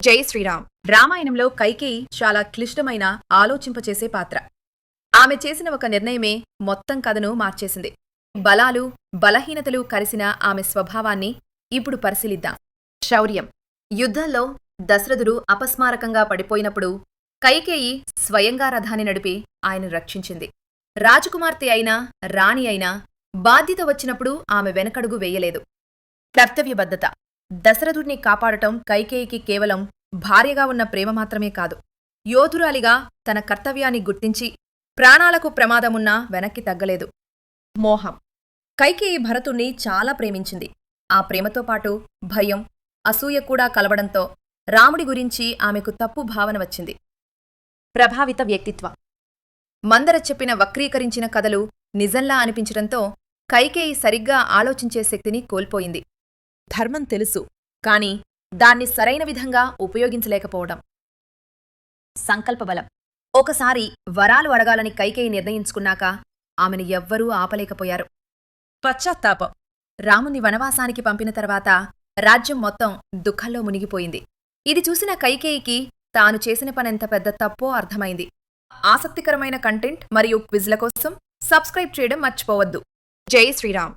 జై శ్రీరామ్. రామాయణంలో కైకేయి చాలా క్లిష్టమైన ఆలోచింపచేసే పాత్ర. ఆమె చేసిన ఒక నిర్ణయమే మొత్తం కథను మార్చేసింది. బలాలు, బలహీనతలు కలిసిన ఆమె స్వభావాన్ని ఇప్పుడు పరిశీలిద్దాం. శౌర్యం. యుద్ధంలో దశరథుడు అపస్మారకంగా పడిపోయినప్పుడు కైకేయి స్వయంగా రథాన్ని నడిపి ఆయన్ను రక్షించింది. రాజకుమార్తె అయినా రాణి అయినా బాధ్యత వచ్చినప్పుడు ఆమె వెనకడుగు వేయలేదు. కర్తవ్యబద్ధత. దశరథుడిని కాపాడటం కైకేయికి కేవలం భార్యగా ఉన్న ప్రేమ మాత్రమే కాదు, యోధురాలిగా తన కర్తవ్యాన్ని గుర్తించి ప్రాణాలకు ప్రమాదమున్నా వెనక్కి తగ్గలేదు. మోహం. కైకేయి భరతుణ్ణి చాలా ప్రేమించింది. ఆ ప్రేమతో పాటు భయం, అసూయ కూడా కలవడంతో రాముడి గురించి ఆమెకు తప్పు భావన వచ్చింది. ప్రభావిత వ్యక్తిత్వం. మందర చెప్పిన వక్రీకరించిన కథలు నిజంలా అనిపించడంతో కైకేయి సరిగ్గా ఆలోచించే శక్తిని కోల్పోయింది. ధర్మం తెలుసు, కాని దాన్ని సరైన విధంగా ఉపయోగించలేకపోవడం. సంకల్పబలం. ఒకసారి వరాలు అడగాలని కైకేయి నిర్ణయించుకున్నాక ఆమెను ఎవ్వరూ ఆపలేకపోయారు. పశ్చాత్తాపం. రాముని వనవాసానికి పంపిన తర్వాత రాజ్యం మొత్తం దుఃఖంలో మునిగిపోయింది. ఇది చూసిన కైకేయికి తాను చేసిన పనెంత పెద్ద తప్పో అర్థమైంది. ఆసక్తికరమైన కంటెంట్ మరియు క్విజ్ల కోసం సబ్స్క్రైబ్ చేయడం మర్చిపోవద్దు. జై శ్రీరామ్.